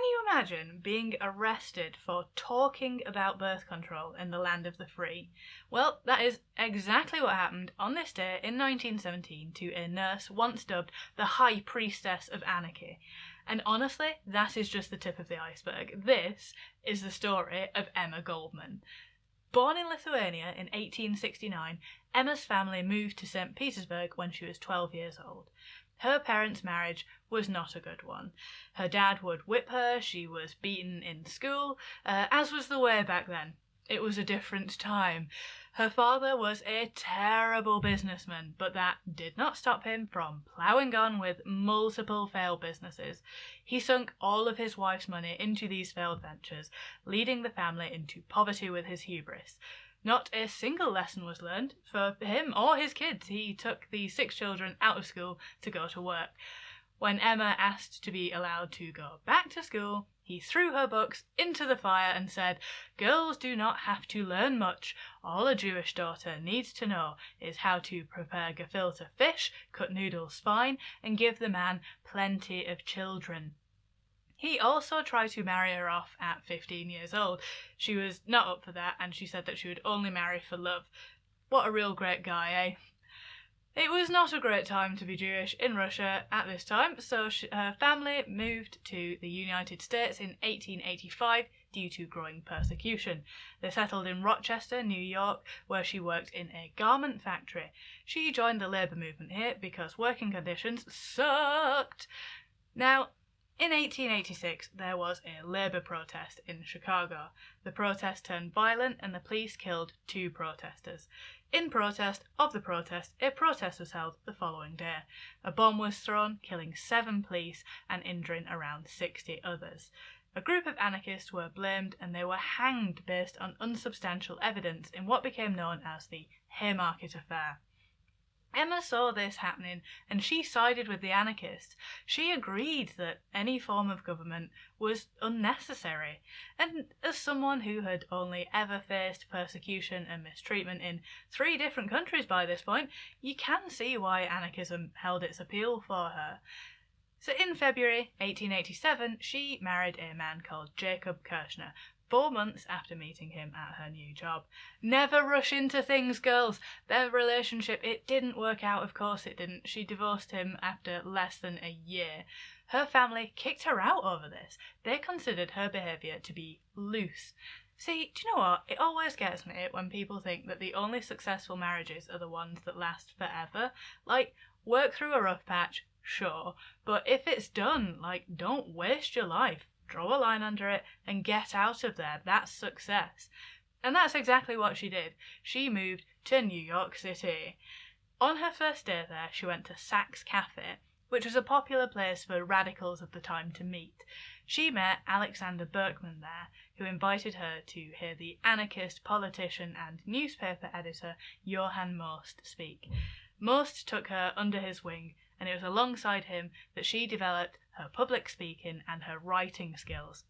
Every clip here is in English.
you imagine being arrested for talking about birth control in the land of the free? Well, that is exactly what happened on this day in 1917 to a nurse once dubbed the High Priestess of Anarchy. And honestly, that is just the tip of the iceberg. This is the story of Emma Goldman. Born in Lithuania in 1869, Emma's family moved to St. Petersburg when she was 12 years old. Her parents' marriage was not a good one. Her dad would whip her, she was beaten in school, as was the way back then. It was a different time. Her father was a terrible businessman, but that did not stop him from ploughing on with multiple failed businesses. He sunk all of his wife's money into these failed ventures, leading the family into poverty with his hubris. Not a single lesson was learned for him or his kids. He took the 6 children out of school to go to work. When Emma asked to be allowed to go back to school, he threw her books into the fire and said, "Girls do not have to learn much. All a Jewish daughter needs to know is how to prepare gefilte fish, cut noodles fine, and give the man plenty of children." He also tried to marry her off at 15 years old. She was not up for that, and she said that she would only marry for love. What a real great guy, eh? It was not a great time to be Jewish in Russia at this time, so her family moved to the United States in 1885 due to growing persecution. They settled in Rochester, New York, where she worked in a garment factory. She joined the labour movement here because working conditions sucked. Now, in 1886, there was a labour protest in Chicago. The protest turned violent and the police killed 2 protesters. In protest of the protest, a protest was held the following day. A bomb was thrown, killing 7 police and injuring around 60 others. A group of anarchists were blamed and they were hanged based on unsubstantial evidence in what became known as the Haymarket Affair. Emma saw this happening and she sided with the anarchists. She agreed that any form of government was unnecessary. And as someone who had only ever faced persecution and mistreatment in 3 different countries by this point, you can see why anarchism held its appeal for her. So in February 1887, she married a man called Jacob Kirshner, 4 months after meeting him at her new job. Never rush into things, girls. Their relationship, it didn't work out, of course it didn't. She divorced him after less than a year. Her family kicked her out over this. They considered her behaviour to be loose. See, do you know what? It always gets me when people think that the only successful marriages are the ones that last forever. Like, work through a rough patch, sure, but if it's done, don't waste your life. Draw a line under it and get out of there. That's success. And that's exactly what she did. She moved to New York City. On her first day there, she went to Saks Cafe, which was a popular place for radicals of the time to meet. She met Alexander Berkman there, who invited her to hear the anarchist, politician and newspaper editor Johann Most speak. Most took her under his wing, and it was alongside him that she developed her public speaking and her writing skills.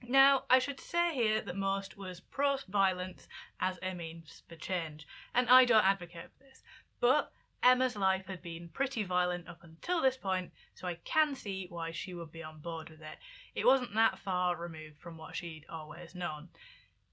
Now, I should say here that Most was pro-violence as a means for change, and I don't advocate for this, but Emma's life had been pretty violent up until this point, so I can see why she would be on board with it. It wasn't that far removed from what she'd always known.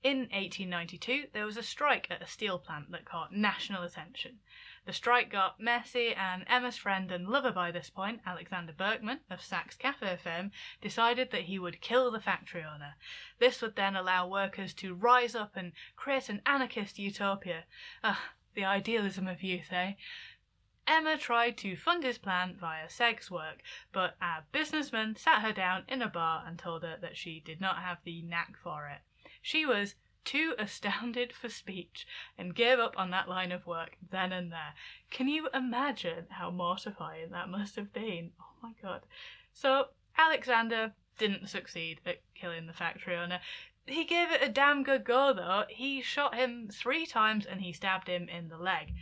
In 1892, there was a strike at a steel plant that caught national attention. The strike got messy, and Emma's friend and lover by this point, Alexander Berkman, of Saks Cafe fame, decided that he would kill the factory owner. This would then allow workers to rise up and create an anarchist utopia. The idealism of youth, eh? Emma tried to fund his plan via sex work, but a businessman sat her down in a bar and told her that she did not have the knack for it. She was too astounded for speech and gave up on that line of work then and there. Can you imagine how mortifying that must have been? Oh my god. So Alexander didn't succeed at killing the factory owner. He gave it a damn good go though. He shot him 3 times and he stabbed him in the leg.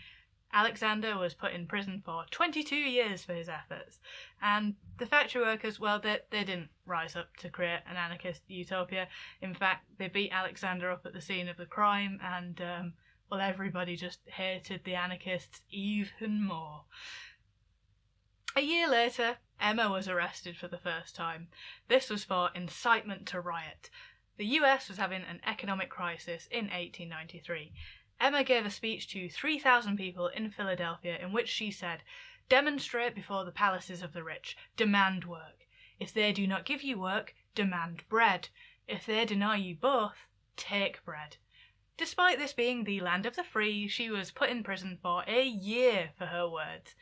Alexander was put in prison for 22 years for his efforts, and the factory workers, well, they didn't rise up to create an anarchist utopia. In fact, they beat Alexander up at the scene of the crime, and, everybody just hated the anarchists even more. A year later, Emma was arrested for the first time. This was for incitement to riot. The US was having an economic crisis in 1893. Emma gave a speech to 3,000 people in Philadelphia in which she said, "Demonstrate before the palaces of the rich. Demand work. If they do not give you work, demand bread. If they deny you both, take bread." Despite this being the land of the free, she was put in prison for a year for her words.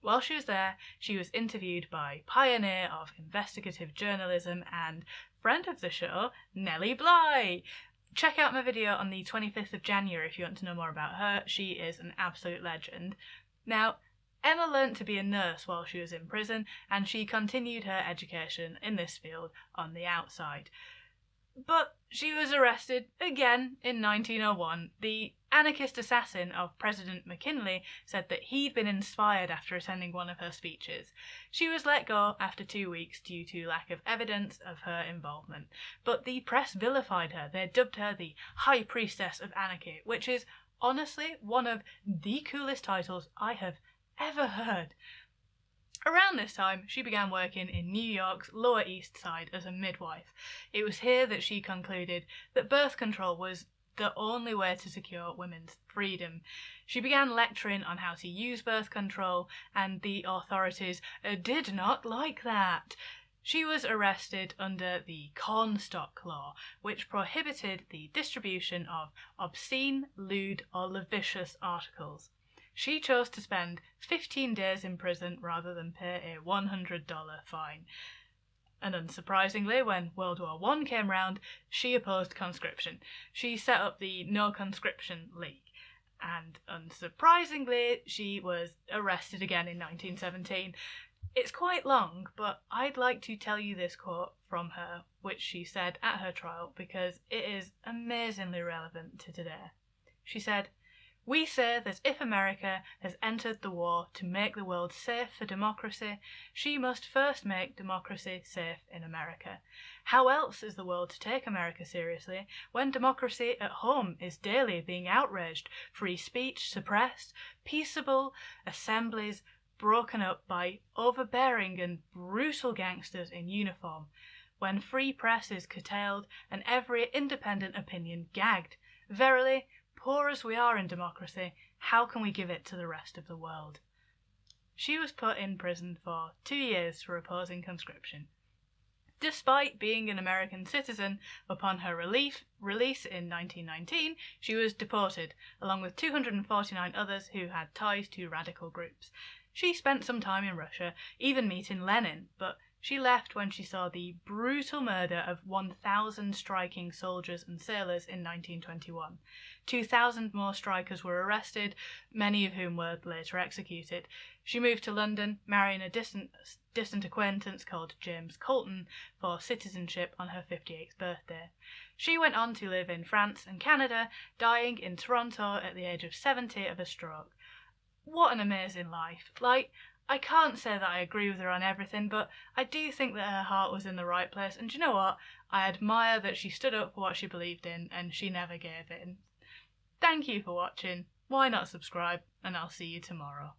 While she was there, she was interviewed by pioneer of investigative journalism and friend of the show, Nellie Bly. Check out my video on the 25th of January if you want to know more about her. She is an absolute legend. Now, Emma learnt to be a nurse while she was in prison, and she continued her education in this field on the outside. But she was arrested again in 1901. The anarchist assassin of President McKinley said that he'd been inspired after attending one of her speeches. She was let go after 2 weeks due to lack of evidence of her involvement. But the press vilified her. They dubbed her the High Priestess of Anarchy, which is honestly one of the coolest titles I have ever heard. Around this time, she began working in New York's Lower East Side as a midwife. It was here that she concluded that birth control was the only way to secure women's freedom. She began lecturing on how to use birth control, and the authorities did not like that. She was arrested under the Cornstalk Law, which prohibited the distribution of obscene, lewd, or lascivious articles. She chose to spend 15 days in prison rather than pay a $100 fine. And unsurprisingly, when World War I came round, she opposed conscription. She set up the No Conscription League. And unsurprisingly, she was arrested again in 1917. It's quite long, but I'd like to tell you this quote from her, which she said at her trial, because it is amazingly relevant to today. She said, "We say that if America has entered the war to make the world safe for democracy, she must first make democracy safe in America. How else is the world to take America seriously when democracy at home is daily being outraged, free speech suppressed, peaceable assemblies broken up by overbearing and brutal gangsters in uniform, when free press is curtailed and every independent opinion gagged? Verily, poor as we are in democracy, how can we give it to the rest of the world?" She was put in prison for 2 years for opposing conscription. Despite being an American citizen, upon her release in 1919, she was deported, along with 249 others who had ties to radical groups. She spent some time in Russia, even meeting Lenin, but she left when she saw the brutal murder of 1,000 striking soldiers and sailors in 1921. 2,000 more strikers were arrested, many of whom were later executed. She moved to London, marrying a distant acquaintance called James Colton for citizenship on her 58th birthday. She went on to live in France and Canada, dying in Toronto at the age of 70 of a stroke. What an amazing life. I can't say that I agree with her on everything, but I do think that her heart was in the right place, and do you know what? I admire that she stood up for what she believed in, and she never gave in. Thank you for watching. Why not subscribe? And I'll see you tomorrow.